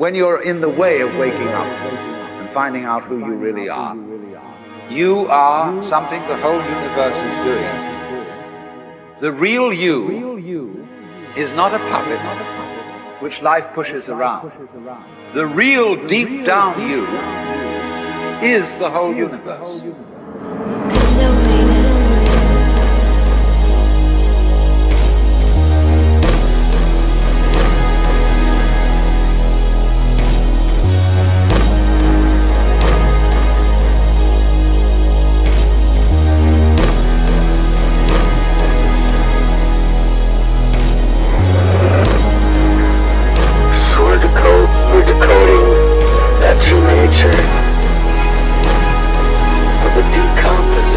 when you're in the way of waking up and finding out who you really are. You are something the whole universe is doing. The real you is not a puppet which life pushes around. The real deep down you is the whole universe. We're decoding that true nature of the decomposition.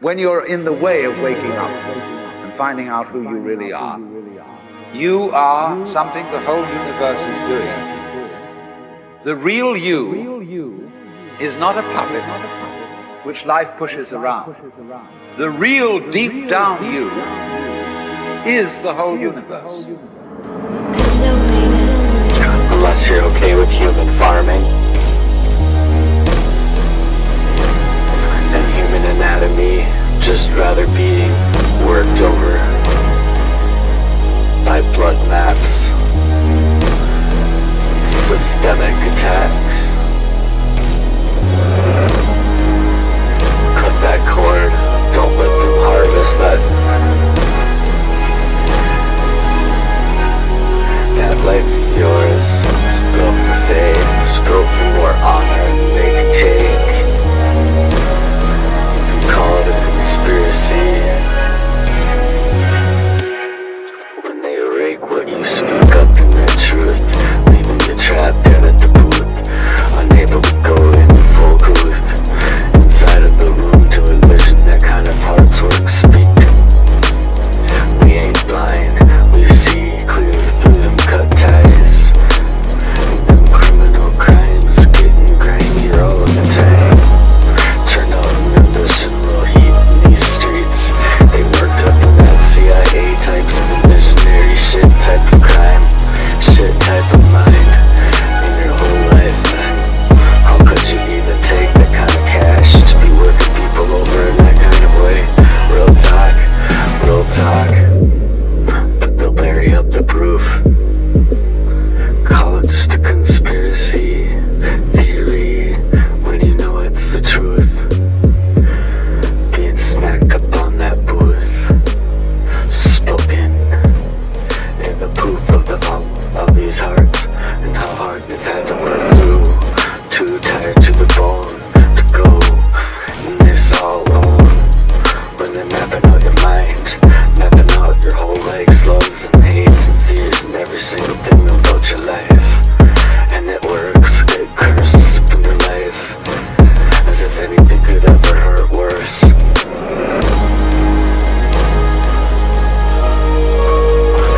when you're in the way of waking up and finding out who you really are. You are something the whole universe is doing. The real you is not a puppet which life pushes around. The real deep down you is the whole universe. Unless you're okay with human farming and human anatomy, just rather being worked over by blood maps, systemic attacks. Cut that cord, don't let them harvest that life of yours. It's built for faith, it's built for more honor than they can take. You can call it a conspiracy when they rake what you speak up in their truth, leaving you trapped dead at the booth, unable to go in full booth, inside of the room to envision that kind of HEARTSWERX speak. We ain't blind, we see clear through them cut ties, and them criminal crimes getting grimy all the time. Turn out an ambition real heat in these streets. They worked up in that CIA types of visionary shit type of crime, shit type of mind in your whole life, man. How could you even take that kind of cash to be working people over in that kind of way? Real talk, real talk. But they'll bury up the proof. Call it just a conspiracy theory when you know it's the truth. Being smacked up on that booth, spoken in the proof of the pump of these hearts and how hard they've had to work through. Too tired to the bone to go in this all alone. When they're mapping out your mind, mapping out your whole legs, loves and hates and fears and every single thing about your life. And it works, it curses up in your life, as if anything could ever hurt worse.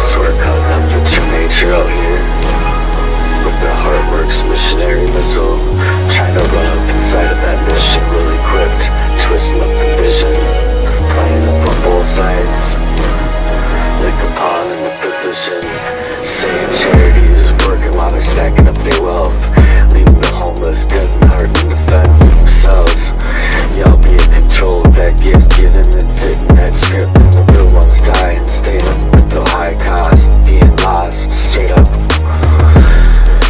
So we're cutting up the true nature out here with the HEARTSWERX missionary missile, trying to run up inside of that mission well equipped, twisting up the vision, playing up on both sides, like a pawn in the position, saying charities, working while they're stacking up their wealth, leaving the homeless dead and hard to defend themselves. Y'all be in control of that gift given and fitting that script, and the real ones die and staying up with the high cost, being lost straight up,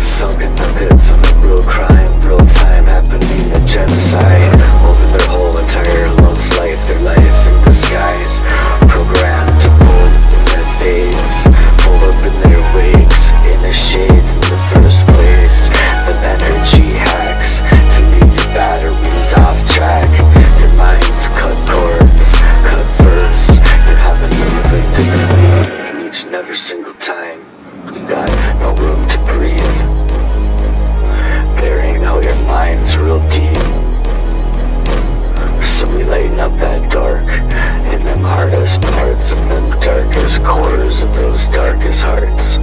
sunk in the pits of a real crime, real time happening, a genocide over their whole entire love's life, their life in disguise, programmed to pull in their fades, pull up in their wigs, in the shades in the first place, the energy hacks to leave your batteries off track, your mind's cut cords, cut first, you're having to live differently each and every single time, you got no room to breathe, burying out your minds real deep. So we lighten up that dark in them hardest parts of them darkest cores of those darkest hearts.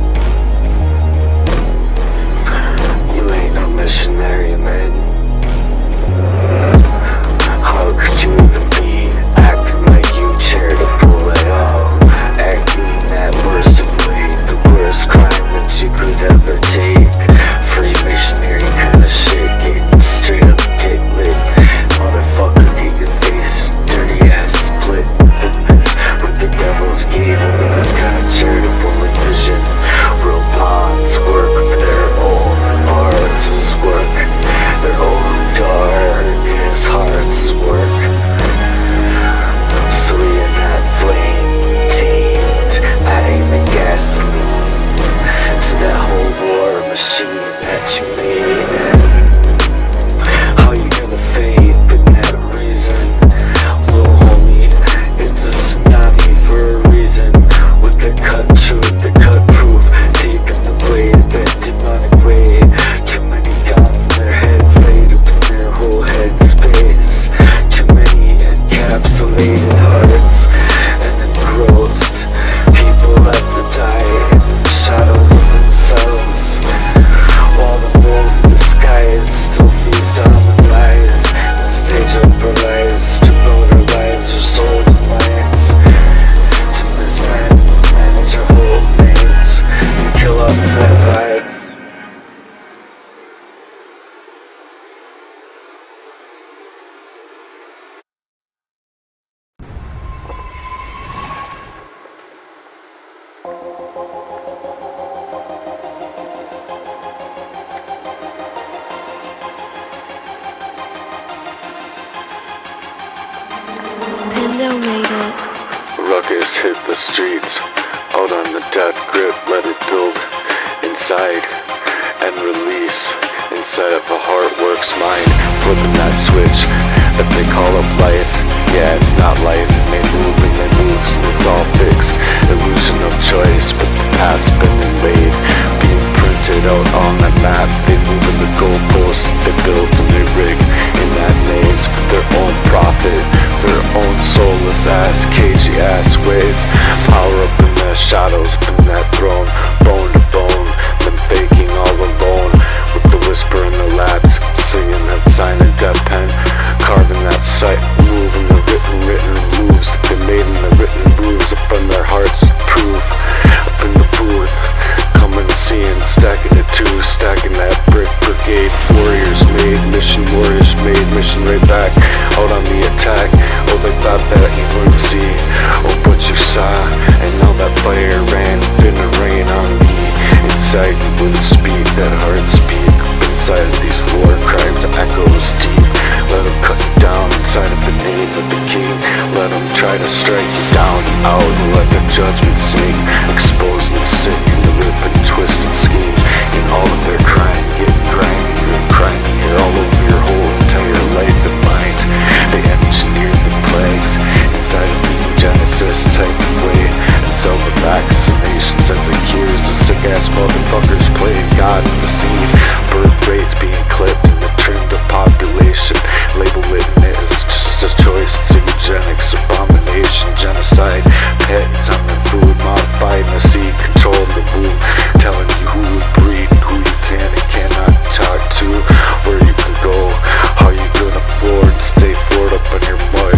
You ain't no missionary, man. How could you even be acting like you charitable at all? Acting that worst of way, the worst crime that you could ever take. Freemasonary kind of shit, getting straight up dick lit. Motherfucker, get your face dirty ass split. Fitness with the devil's gate, only this kind of charitable envision. Real pawns work for their own hearts' work, their own darkest hearts' work. invaded hearts and engrossed. People have to die in the shadows of themselves, while the wolves in the skies still feast on the lies and stage up our lives, strip out our lives, our souls and minds, to manage our whole veins and kill off that vibe. Ruckus hit the streets, out on the death grip, let it build inside and release inside of a HEARTSWERX mind, flipping that switch that they call up life. Yeah, it's not life, it may move and it moves and it's all fixed, illusion of choice, but the path's been laid, being printed out on the map. They move in the goalposts, they build and they rig in that maze for their own profit, their own soulless ass, cagey ass ways. Power up in the shadows, up in that throne, bone to bone, them faking all alone, with the whisper in the labs, singing that sign of death pen, carving that sight, moving the written moves that they made in the written grooves up on their hearts, proof, up in the booth, coming and seeing, stacking it too, stacking that brick brigade, warriors made, mission right back, out on the attack. Oh, they thought that you wouldn't see, oh, but you saw, and now that fire ran, finna rain on me, inside you wouldn't speak, that heart speak, up inside of these war crimes, echoes deep, let them cut you down inside of the name of the king, let them try to strike you down and out, and let the judgment sing, exposing the sick and the rip and twisted schemes, in all of their crime, getting grimier and crimier, all over your whole entire life and mind. They engineered the plagues inside of the Genesis type of way, and sell the vaccinations as a cures. The sick ass motherfuckers playing God in the scene, birth rates being clipped in the trimmed up population, label it as just a choice. It's a eugenics abomination, genocide, patents on the food, modified in the seed, controlling the womb, telling you who you breed, who you can and cannot talk to, where you can go, how you can afford, stay floored up on your mark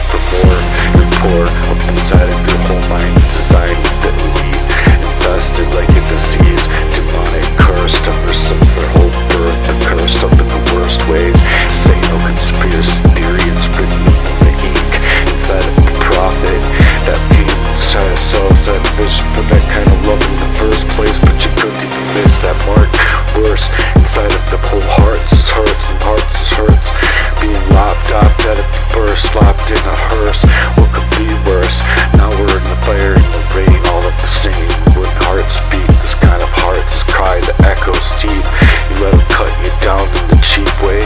for more. You're poor up inside of your whole mind's designed with the elite, infested like a disease, demonic, cursed ever since their whole birth. They're cursed up in the worst ways. Say no conspiracy theory, it's written in the ink inside of the prophet. That people try to sell us that vision for that kind of love in the first place, but you couldn't even miss that mark. Worse, inside of the whole hearts is hurts and hearts is hurts, being lopped off dead at the birth, slapped in a hearse. What could be worse? Now we're in the fire and the rain, all at the same. When hearts speak, this kind of hearts cry that echoes deep. You let them cut you down in the cheap way.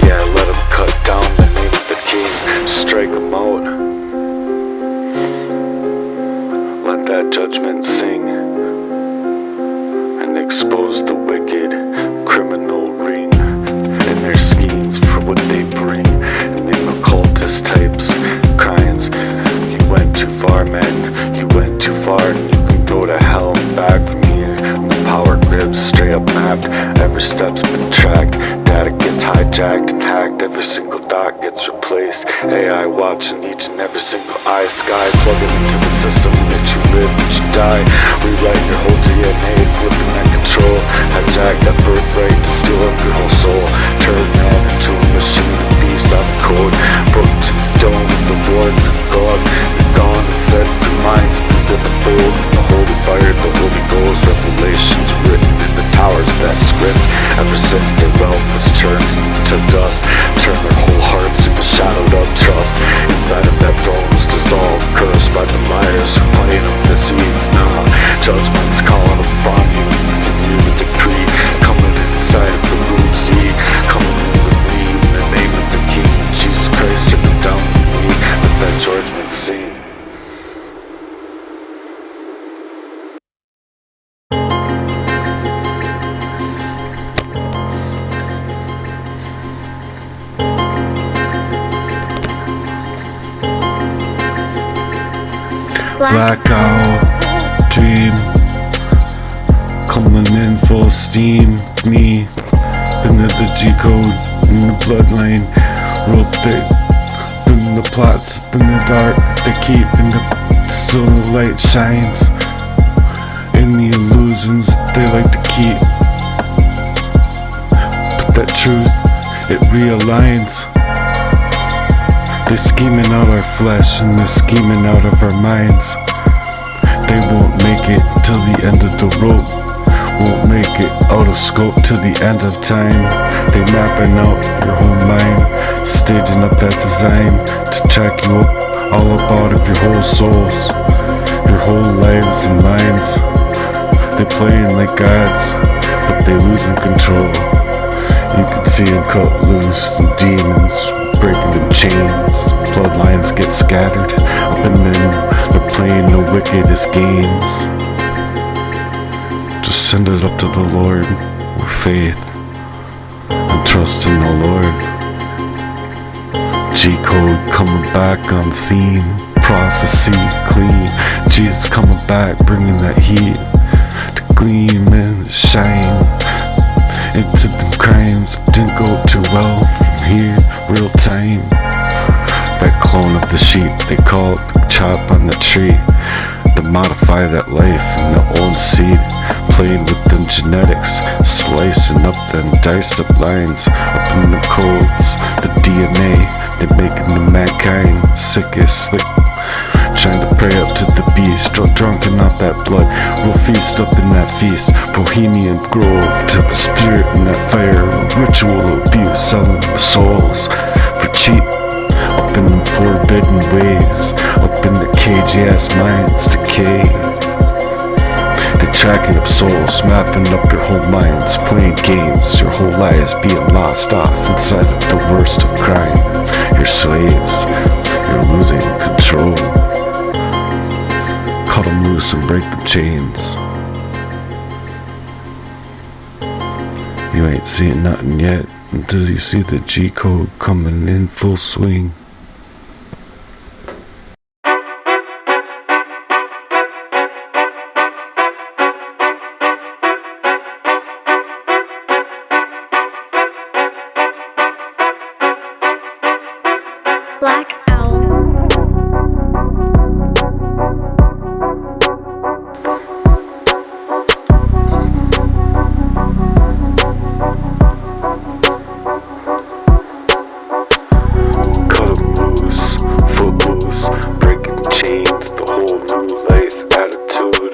Yeah, let them cut down the name of the king. Strike them out. Let that judgment sing and expose the wicked criminal ring and their schemes for what they bring, and them occultist types, crimes. You went too far, man, you went too far, and you can go to hell and back from here. The power grids straight up mapped, every step's been tracked, data gets hijacked and hacked, every single dot gets replaced, AI watching each and every single eye sky, plugging into the system that you live, that you die, rewrite your whole DNA, flipping that control, hijack that birthright to steal up your whole soul, turn man into a machine, a beast on the code, booked to the dome of the Lord, God, you're gone and set your minds into the fold, the holy fire, the Holy Ghost, revelations written in the towers of that script, ever since their wealth has turned to dust, turn their whole hearts into shadowed up trust, inside of that throne is dissolved, cursed by the liars who playing up the seeds. Now judgment's calling upon you, can you the decree, coming inside of the room, see, coming in with me in the name of the King, Jesus Christ, strip it down with me, let that judgment sing. Black owl, dream, coming in full steam. Me, into the G-code, in the bloodline, real thick. In the plots, in the dark, they keep, in the still the light shines. In the illusions they like to keep. But that truth, it realigns. They're scheming out our flesh and they're scheming out of our minds. They won't make it till the end of the rope. Won't make it out of scope till the end of time. They mapping out your whole mind, staging up that design to track you up, all up out of your whole souls, your whole lives and minds. They playing like gods, but they losing control. You can see them cut loose, the demons breaking them chains. Bloodlines get scattered up in them. They're playing the wickedest games. Just send it up to the Lord with faith and trust in the Lord. G-code coming back on scene, prophecy clean. Jesus coming back, bringing that heat to gleam and shine into them crimes. Didn't go too well from here, real time. That clone of the sheep, they call it the chop on the tree. They modify that life in their own seed, playing with them genetics, slicing up them diced up lines, up in the codes, the DNA. They making the mankind sick as slick, trying to pray up to the beast, drunken off that blood. We'll feast up in that feast, Bohemian Grove, to the spirit in that fire. Ritual abuse, selling the souls for cheap, up in them forbidden ways, up in the cagey ass minds decay. They're tracking up souls, mapping up your whole minds, playing games, your whole lives being lost off inside of the worst of crime. You're slaves, you're losing control. Cut them loose and break them chains. You ain't seeing nothing yet until you see the G-code coming in full swing. Black owl. Cut 'em loose, footloose, breaking chains, the whole new life attitude.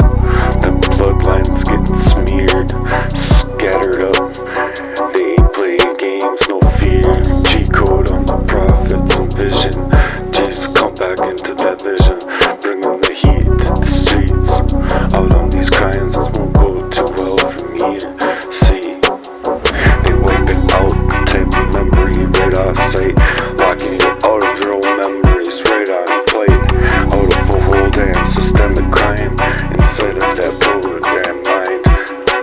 Them bloodlines getting smeared, scattered up. They ain't playing games, no fear. G-code on the prophets, Envision. Jesus come back into that vision, bringing the heat to the streets. Out on these crimes, it won't go too well from here. See, they wipe it out, type of memory right off sight, locking you out of your own memories right on plate, out of a whole damn systemic crime inside of that program mind.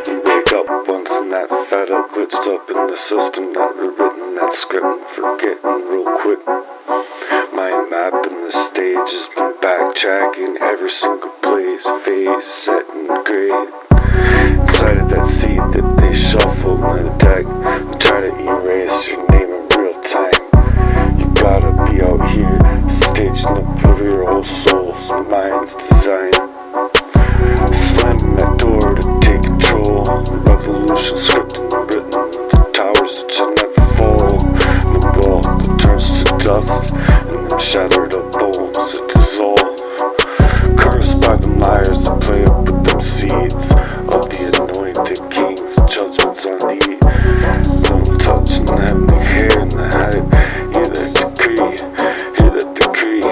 You wake up once in that fed up, glitched up in the system, not rewritten that script and forgetting real quick. Mind mapping the stage has been backtracking every single place, phase, set and grade. Inside of that seat that they shuffle in the deck, they try to erase your name in real time. You gotta be out here, staging up of your whole soul's mind's design. Slamming that door to take control, revolution scripted and written, the towers that should never fall, the wall that turns to dust, and them shattered up bones that dissolve. Cursed by them liars that play up with them seeds of the anointed kings, judgments on thee. Don't touch and have the hair in the head. Hear that decree, hear that decree.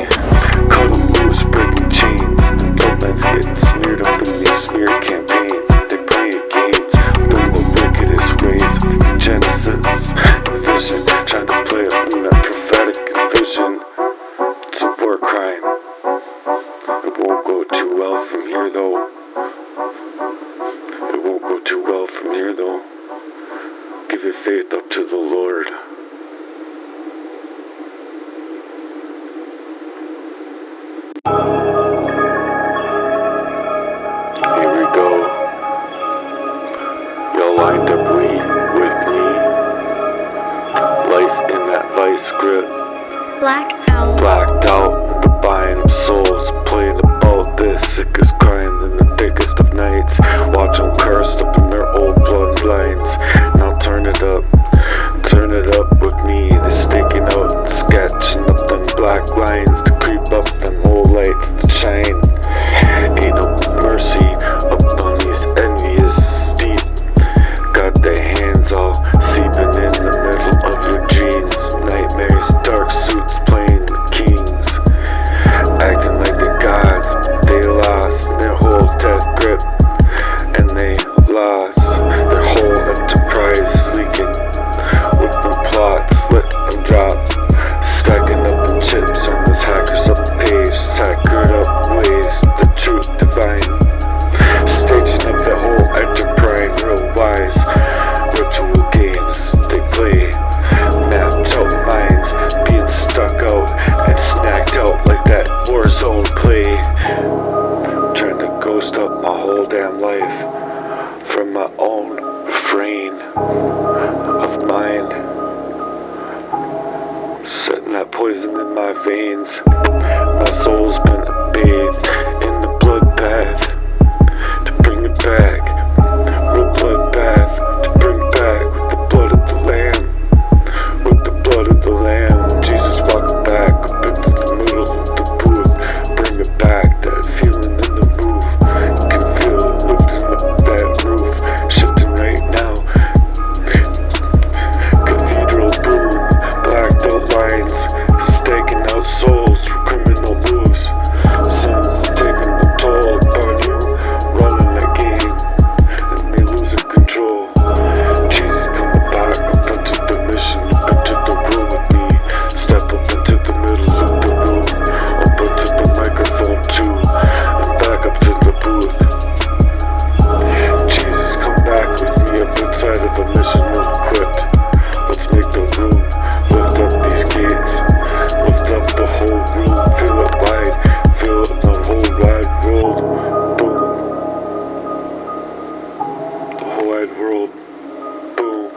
Cut 'em loose, breaking chains. The bloodlines getting smeared up in these smear campaigns. They play games, bring the wickedest ways of Genesis. Envision, trying to play up in that prophetic envision. It's a war crime. It won't go too well from here though. It won't go too well from here though. Give your faith up to the Lord. vice grip. Black Owl. Blacked out, we're buying them souls, playing about this sickest crime in the thickest of nights. Watch them cursed up in their old bloodlines. Now turn it up with me. They're staking out, sketching up them black lines to creep up them whole lights that shine. Ain't no mercy up on these envious deep. Got their hands all seeping in the middle of your dreams. Nightmares, dark suits playing the kings, acting like they're gods. They lost their whole death grip, and they lost their whole enterprise, leaking with them plots, slit and drop, stacking up the chips on this hackers up page, hackered up ways, the truth divine, staging up the whole enterprise, real wise, virtual games they play, mapped out minds, being stuck out and snacked out like that WARZONE play, trying to ghost up my whole damn life from my own refrain of mind, setting that poison in my veins. My soul's been bathed in the blood bath to bring it back, real blood bath to bring back with the blood of the lamb, with the blood of the lamb. Jesus walked back up into the middle of the booth, bring it back, that feeling in the roof. You can feel it lifting up that roof, shifting right now. Cathedral boom, blacked out lines, staking out souls for criminal moves. Sins taking the toll upon you, running that game, and they losing control. Jesus coming back up into the mission, up into the room with me. Step up into the middle of the room, up into the microphone too, and back up to the booth. Jesus come back with me up inside of the mission, well equipped. Let's make the room, lift up these gates, lift up the whole room, fill it wide, fill up the whole wide world, boom. The whole wide world, boom.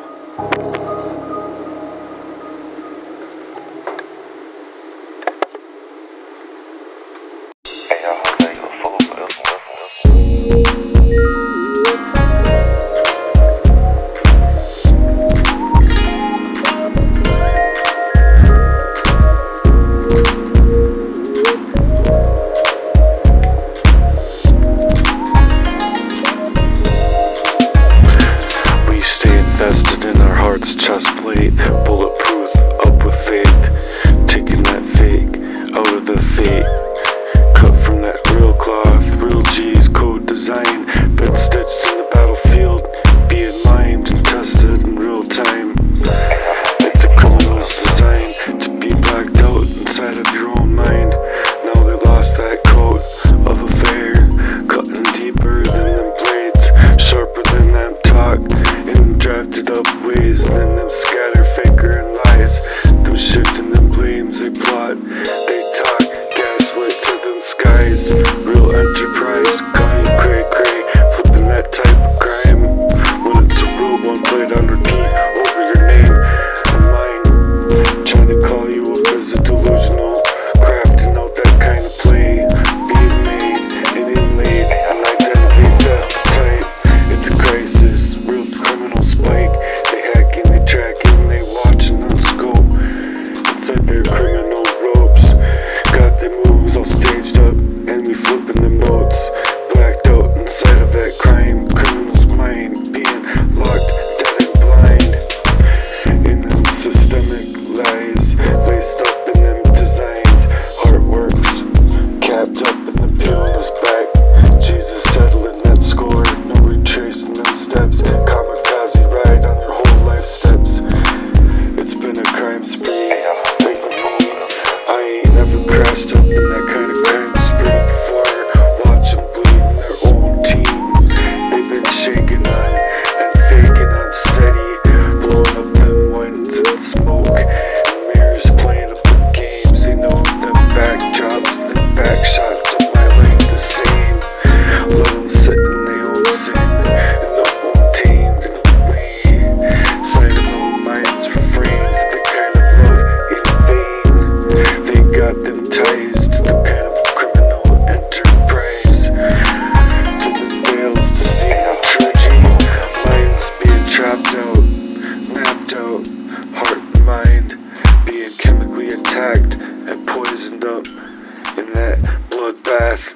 We stay invested in our heart's chest plate, bulletproof, up with faith, taking that fake out of the fate, cut from that real cloth, real G's code design, been stitched in the battlefield, being mined and tested in real time. It's a criminal's design to be blacked out inside of your own mind. Now they lost that coat of affair, cutting deeper than them blades, sharper than them talk, in drafted up ways than them scatter faker and lies, them shifting them blames they plot, they talk, gaslit to them skies, real enterprise, coming cray cray, flipping that type of crime, when it's a real one played on repeat over your name and mine, trying to call you up as a delusional, crafting out that kind of play, being made and inlaid, an identity theft type, it's a crisis, real criminal spike, they hacking, they tracking, they watching on scope, inside their criminal ropes, got their moves all staged up, and we flipping them notes, blacked out inside of that crime, criminal's mind, being locked, dead and blind, in them systemic lies, laced up in them designs, HEARTSWERX, capped up in the peel on his back, Jesus settling that score, no retracing them steps, kamikaze ride on your whole life steps, it's been a crime spree, I ain't never crashed up in that kind of crime spree before, watch them bleed in their own team, they've been shaking on and faking on steady, blowing up them winds and smoke, and mirrors playing up the games, they know them backdrops and them back shots of my life the same, let them sit in their own sin, and their own tamed in a way, side of their own minds refrain for the kind of love in that bloodbath.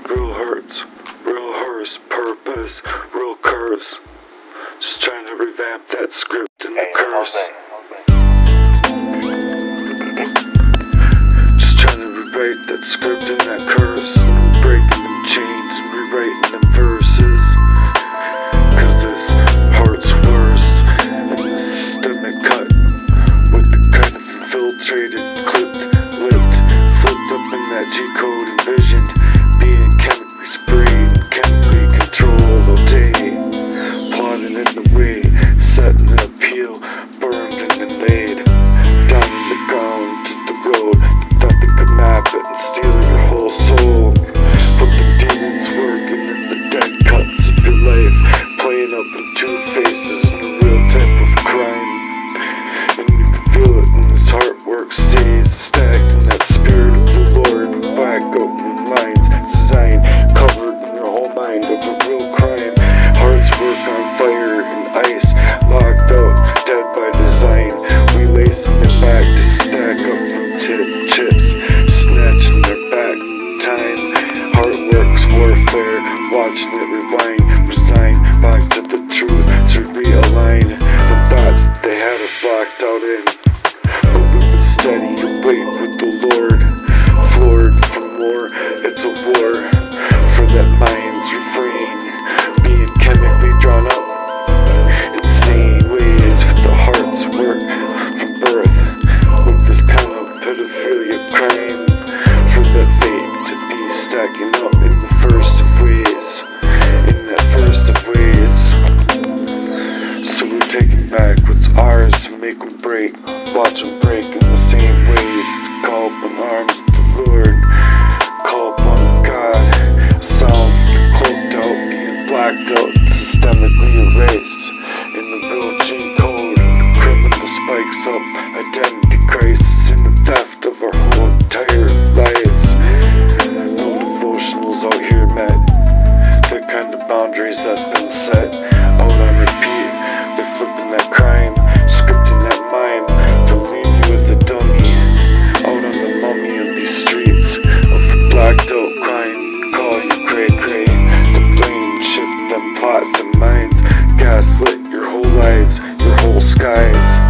Real hurts, real hearse, purpose, real curves. Just trying to revamp that script and the curse. Just trying to rewrite that script and that curse. And breaking them chains and rewriting them verses. Cause this heart's worst. And the systemic cut with the kind of infiltrated, clipped, lipped, flipped up in that G-code envisioned. Being chemically sprayed, chemically controlled all day. Plotting in the way, setting an appeal, burned and then laid. Down in the ground to the road, thought they could map it and steal your whole soul. But the demons working in the dead cuts of your life, playing up in two faces in a real type of crime. And you can feel it in his heartwork stays stacked in that spirit of the Lord. Black open lines, design covered in your whole mind of a real crime. Hearts work on fire and ice, locked out, dead by design. We lacing it back to stack up from chips, snatching their back time. HEARTSWERX warfare, watching it rewind, resign back to the truth to realign the thoughts that they had us locked out in. But we've been steady and wait with the Lord, floored for more. It's a war for that mind's refrain, being chemically drawn up insane ways with the heart's work from birth, with this kind of pedophilia crime for that fate to be stacking up in the first of ways, in that first of ways. So we're taking back what's ours and make them break, watch them break in the same ways. Call upon arms of the Lord, call upon God, sound cloaked out, being blacked out, systemically erased. In the real G-code, the criminal spikes up, identity crisis in the theft of our whole entire lives. No devotionals out here met, the kind of boundaries that's been set, out on repeat. They're flipping that crime, scripting that mime, to leave you as a dummy, out on the mummy of these streets, of blacked out crime, call you cray-cray, to blame, shift them plots and minds, gaslit your whole lives, your whole skies.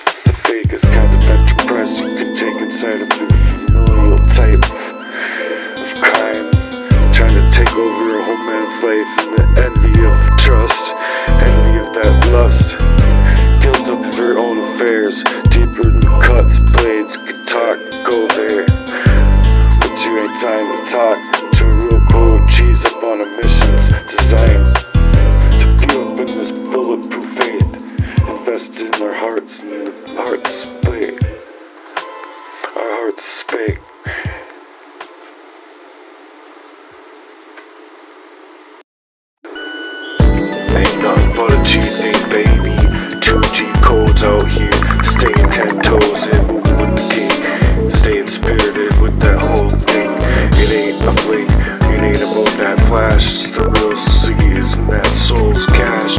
It's the fakest kind of enterprise you can take inside of the familial type of crime, trying to take over a whole man's life in the envy of trust, envy of that lust, guilt up of your own affairs, deeper than cuts, blades, could talk, go there, but you ain't time to talk to a real cold cheese up on a mission's design to view up in this bulletproof faith, invested in our hearts and the hearts split, our hearts spake. Ain't nothing but a G thing, baby. 2 G-codes out here, staying 10 toes in, moving with the king, staying spirited with that whole thing. It ain't a blink, it ain't about that flash, it's the real seas and that soul's cash.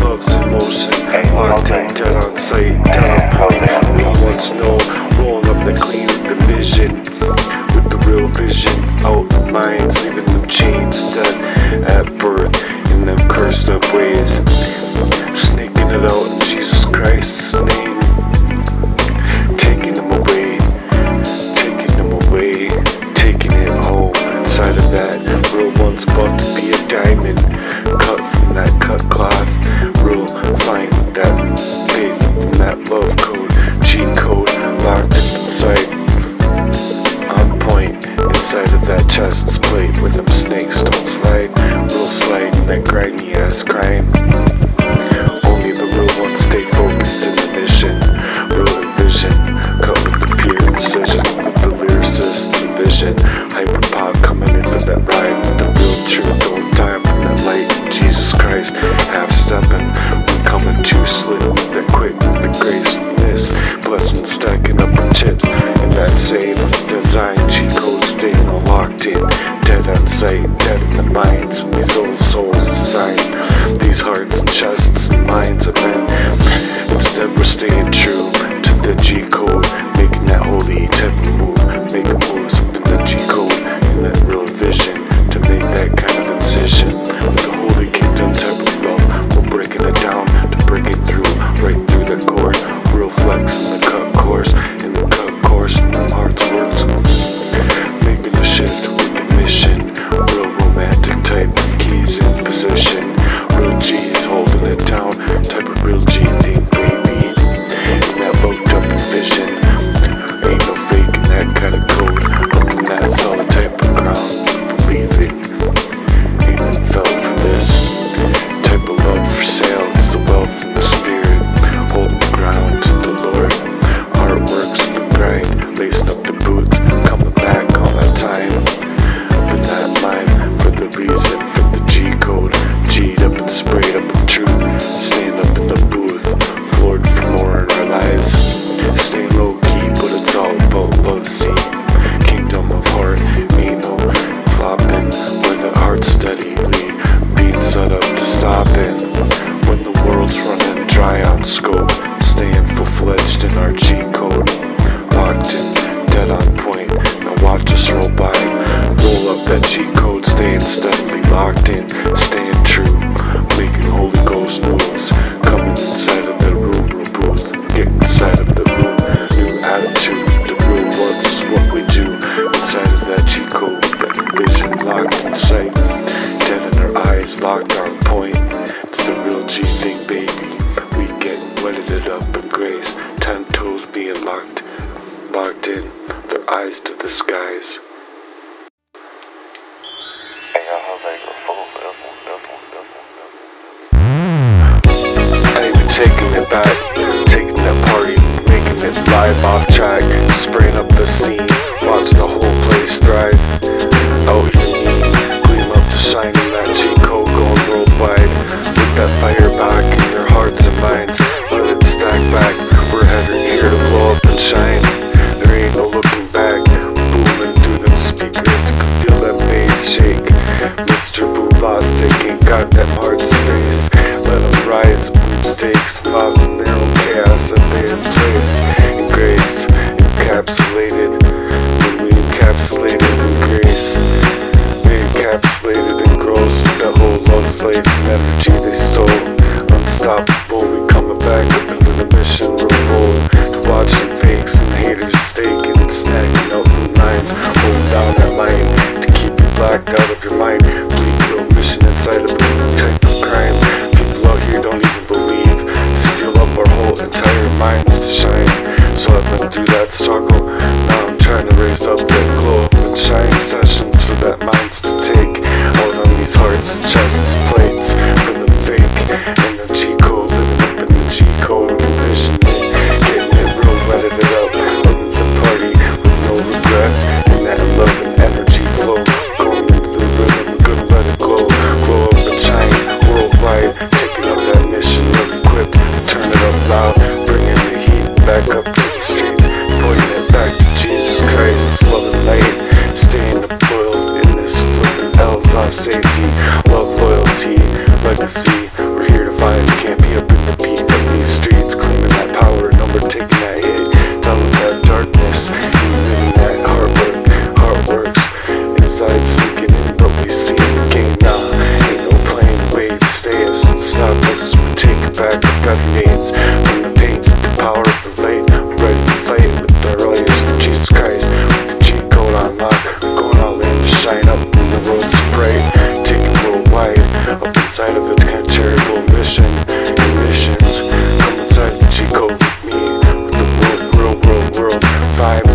Love's in motion, locked in, dead on sight, dead on point. We once know, rolling up the clean with the vision, with the real vision, out of minds, leaving them chains dead at birth in them cursed up ways, sneaking it out in Jesus Christ's name, taking them away, taking it home. Inside of that, real one's about to be a diamond, cut from that cut cloth, real fine with that faith from that love code, G-code, locked inside, on point, inside of that chest's plate where them snakes don't slide, real slide in that grimy ass crime. Only the real ones stay focused in the mission, real envision, cut with the pure incision, with the lyricists envision, hyperpop coming in for that ride, with the real truth, don't time from that light, Jesus Christ, half stepping, we coming too slick, with that quick, with the gracefulness, blessings stacking up with chips, in that same design, G-code staying all locked in, dead on sight, dead in the minds of these old souls designed, these hearts and chests and minds of men. Instead we're staying true to the G-code, making that holy type of move watch us roll by. Roll up that cheat code, staying steadily locked in, staying true, making Holy Ghost moves, coming inside of the room booth, get inside of the room, new attitude, the real what's what we do, inside of that cheat code, that vision locked in sight, dead in our eyes, locked on point, it's the real G thing, baby, we get wetted it up in grace, 10 toes being locked in, their eyes to the skies. Taking it back, taking that party, making it live off track, spraying up the scene, watch the whole place thrive. Out here mean, gleam up to shine in that G-code going worldwide. With that fire back in your hearts and minds, let it stack back. We're here to blow up and shine. There ain't no looking back. Booming through them speakers, you can feel that bass shake. Mr. Boobah's taking goddamn heart space. Let them rise. Mistakes, causing their own chaos that they have placed, engraced, encapsulated, when we encapsulated in grace, we encapsulated in gross, that whole love slave and energy they stole, unstoppable, we coming back up into the mission real bold, to watch some fakes and haters staking and snacking out new lines, hold down that line, to keep you blacked out of your mind, bleak real mission inside of a new type of crime, people out here don't even believe, to steal up our whole entire minds to shine. So I've been through that struggle, now I'm trying to raise up that glow and shine sessions for that minds to take out on these hearts, chests, plates for the fake and the G-code, living up in the G-code, envisioning it, getting it real, wetted it up, loving the party with no regrets, and that love and energy flow, going into the rhythm, gonna let it glow up and shine worldwide, taking up that mission, well equipped, turn it up loud, bringing the heat back up to the streets, pointing it back to Jesus Christ, this love and light, staying boiled in this flipping L's on safety, love, loyalty, legacy, we're here to find, can't be up in the beat of these streets, claiming that power, number taking that hit, done with that darkness, living that hard work, HEARTSWERX, inside sinking in, but we see the game now, ain't no playing way to stay us, stop us, we take it back, we've got names, from the pain to the power of the light, we're ready to fight with our eyes for Jesus Christ, with the G-code on lock, going all in to shine up in the roads of bright, taking worldwide, up inside of it, kind of charitable mission, and missions, come inside the G-code with me, with the world vibe,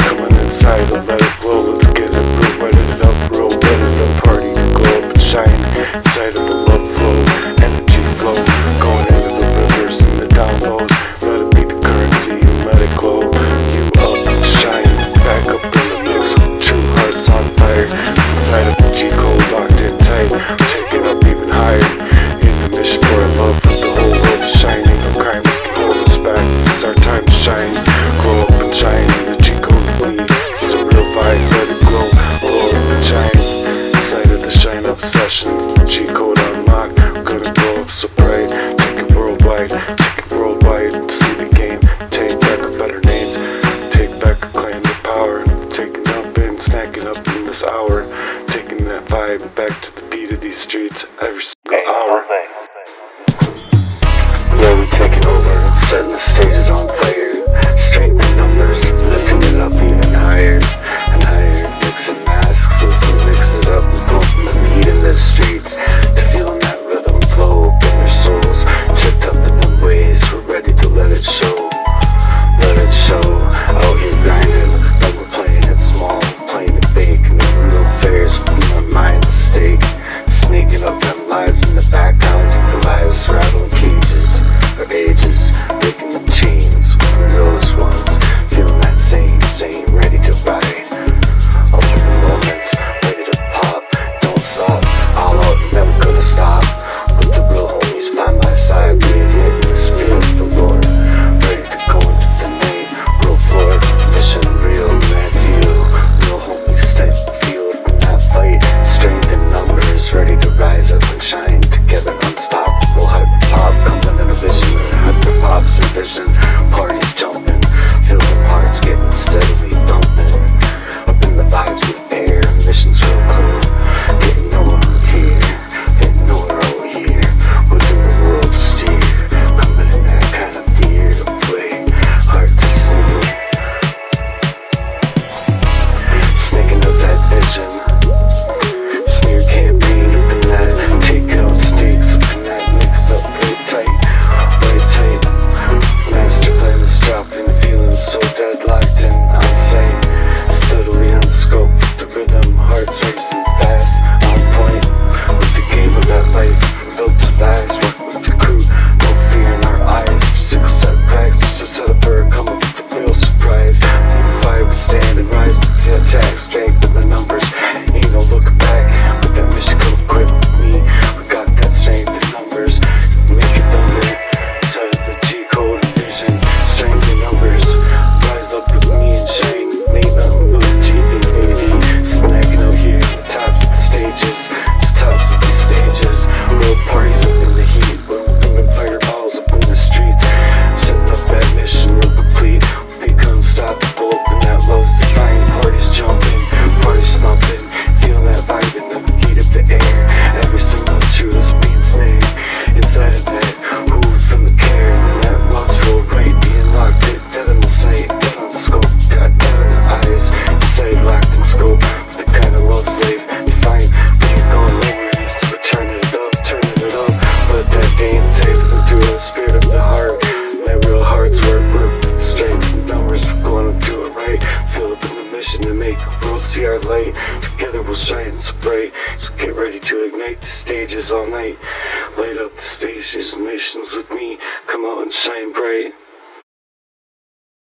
coming inside and let it glow, let's get it real, wetted it up, real wetted up, party, glow up and shine, inside of the love flow, energy flow, going into the rivers and the downloads, let it be the currency and let it glow, you up and shine, back up in the mix with true hearts on fire, inside of the G-code locked in tight, taking up even higher, in the mission for our love with the whole world shining, no crime can hold us back, it's our time to shine, grow up and shine, in the G-code we, it's a real vibe, let it glow up and shine, inside of the shine up sessions, the G-code unlocked, we're gonna glow up so bright, take it worldwide to see the game, take back our better names, take back our claim to power, taking up and snacking up in this hour, taking that vibe back to the beat of these streets every single hour. Yeah, we taking over, setting the stages on fire, strength in numbers, lifting it up even higher and higher, mixing masks as the mixes up and pumping the beat in the streets, to feeling that rhythm flow up in your souls, checked up in them ways, we're ready to let it show, out here grinding, like we're playing it small, playing it big, and the real affairs, putting our minds at stake, sneaking up them lives in the backgrounds of the lives, rattling cages, or ages, breaking the chains with the realest ones, feeling that mission to make the world see our light. Together we'll shine so bright. So get ready to ignite the stages all night. Light up the stages, missions with me. Come out and shine bright.